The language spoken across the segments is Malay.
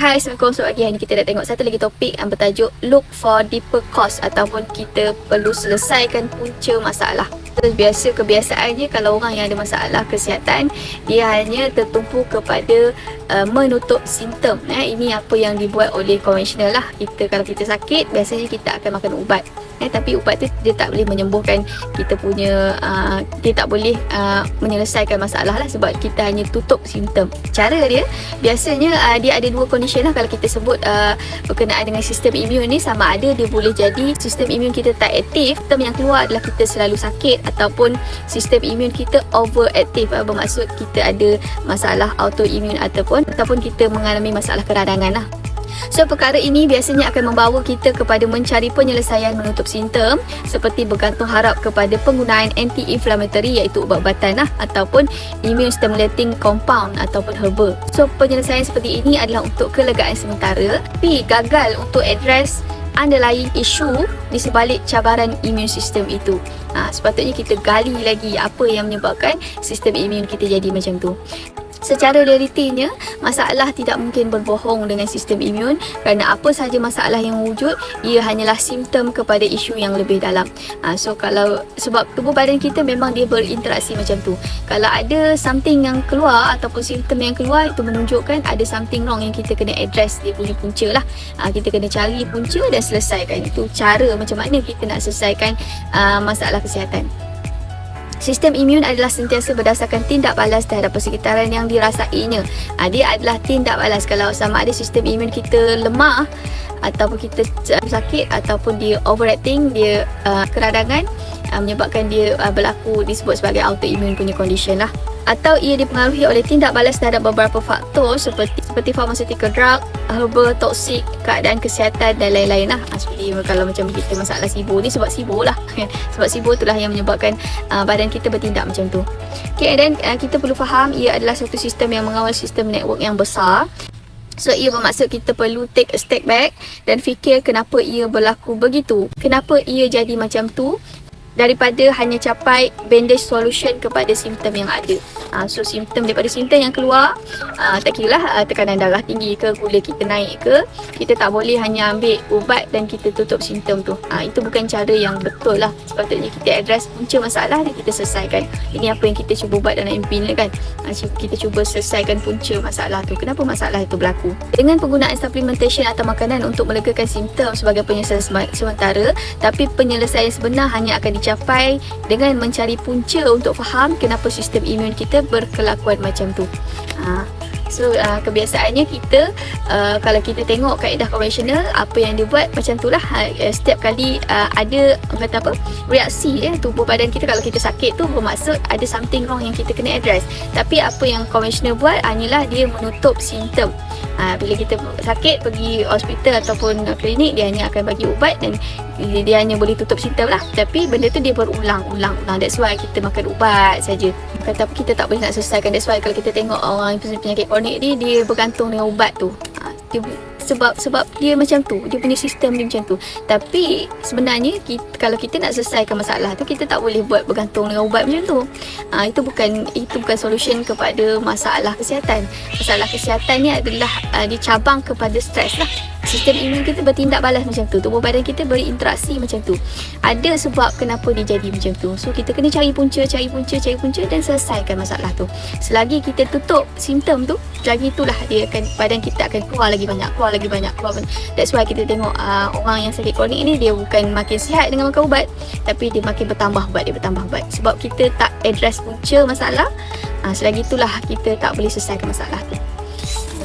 Hai, Assalamualaikum. So, pagi hari ni kita dah tengok satu lagi topik yang bertajuk Look for deeper cause, ataupun kita perlu selesaikan punca masalah. Biasa kebiasaannya kalau orang yang ada masalah kesihatan, dia hanya tertumpu kepada menutup simptom. Ini apa yang dibuat oleh konvensional lah. Kalau kita sakit, biasanya kita akan makan ubat. Tapi ubat tu dia tak boleh menyembuhkan kita punya, dia tak boleh menyelesaikan masalah lah, sebab kita hanya tutup simptom. Cara dia biasanya dia ada dua condition lah. Kalau kita sebut berkenaan dengan sistem imun ni, sama ada dia boleh jadi sistem imun kita tak aktif, sistem yang keluar adalah kita selalu sakit, ataupun sistem imun kita overactive, bermaksud kita ada masalah autoimun ataupun kita mengalami masalah keradangan lah. So, perkara ini biasanya akan membawa kita kepada mencari penyelesaian menutup simptom, seperti bergantung harap kepada penggunaan anti-inflammatory, iaitu ubat-ubatan lah, ataupun immune stimulating compound ataupun herba. So, penyelesaian seperti ini adalah untuk kelegaan sementara, tapi gagal untuk address underlying isu di sebalik cabaran imun sistem itu. Sepatutnya kita gali lagi apa yang menyebabkan sistem imun kita jadi macam tu. Secara realitinya, masalah tidak mungkin berbohong dengan sistem imun, kerana apa sahaja masalah yang wujud, ia hanyalah simptom kepada isu yang lebih dalam. Sebab tubuh badan kita memang dia berinteraksi macam tu. Kalau ada something yang keluar ataupun simptom yang keluar, itu menunjukkan ada something wrong yang kita kena address, dia punya punca lah. Kita kena cari punca dan selesaikan. Itu cara macam mana kita nak selesaikan masalah kesihatan. Sistem imun adalah sentiasa berdasarkan tindak balas terhadap persekitaran yang dirasainya. Dia adalah tindak balas. Kalau sama ada sistem imun kita lemah, ataupun kita sakit, ataupun dia overacting, dia keradangan, menyebabkan dia berlaku, disebut sebagai autoimmune punya condition lah. Atau ia dipengaruhi oleh tindak balas terhadap beberapa faktor seperti pharmaceutical drug, herba, toksik, keadaan kesihatan dan lain-lain lah. Seperti kalau macam kita masalah SIBO ni, sebab SIBO lah. Sebab SIBO itulah yang menyebabkan badan kita bertindak macam tu. Okay, dan kita perlu faham ia adalah satu sistem yang mengawal sistem network yang besar. So, ia bermaksud kita perlu take a step back dan fikir kenapa ia berlaku begitu, kenapa ia jadi macam tu, daripada hanya capai bandage solution kepada simptom yang ada. So, simptom daripada simptom yang keluar, tak kira lah tekanan darah tinggi ke, gula kita naik ke, kita tak boleh hanya ambil ubat dan kita tutup simptom tu. Itu bukan cara yang betul lah. Sepatutnya kita address punca masalah dan kita selesaikan. Ini apa yang kita cuba buat dalam MPIN ni kan. Kita cuba selesaikan punca masalah tu. Kenapa masalah itu berlaku? Dengan penggunaan supplementation atau makanan untuk melegakan simptom sebagai penyelesaian sementara, tapi penyelesaian sebenar hanya akan dicapai dengan mencari punca untuk faham kenapa sistem imun kita berkelakuan macam tu. Kebiasaannya kita, kalau kita tengok kaedah konvensional, apa yang dia buat macam tu lah. Setiap kali ada reaksi tubuh badan kita, kalau kita sakit tu bermaksud ada something wrong yang kita kena address. Tapi apa yang konvensional buat hanyalah dia menutup simptom. Bila kita sakit, pergi hospital ataupun klinik, dia hanya akan bagi ubat dan dia hanya boleh tutup simptom lah. Tapi benda tu dia berulang-ulang. That's why kita makan ubat saja. Tapi kita tak boleh nak selesaikan. That's why kalau kita tengok orang penyakit kronik ni, dia bergantung dengan ubat tu. Sebab dia macam tu, dia punya sistem dia macam tu. Tapi sebenarnya kalau kita nak selesaikan masalah tu, kita tak boleh buat bergantung dengan ubat macam tu. Itu bukan solution kepada masalah kesihatan. Masalah kesihatan ni adalah dia cabang kepada stres lah. Sistem imun kita bertindak balas macam tu, tubuh badan kita berinteraksi macam tu. Ada sebab kenapa dia jadi macam tu. So, kita kena cari punca dan selesaikan masalah tu. Selagi kita tutup simptom tu, lagi itulah badan kita akan keluar lagi banyak. That's why kita tengok orang yang sakit kronik ni, dia bukan makin sihat dengan makan ubat, tapi dia makin bertambah ubat. Sebab kita tak address punca masalah. Selagi itulah kita tak boleh selesaikan masalah tu.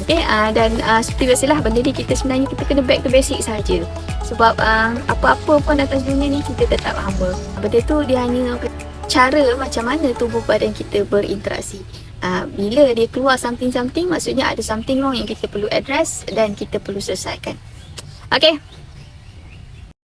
Okay, dan seperti biasalah, benda ni kita kena back to basic saja. Sebab apa-apa pun atas dunia ni kita tetap hamba. Benda tu dia hanya cara macam mana tubuh badan kita berinteraksi. Bila dia keluar something, maksudnya ada something wrong yang kita perlu address dan kita perlu selesaikan. Okay.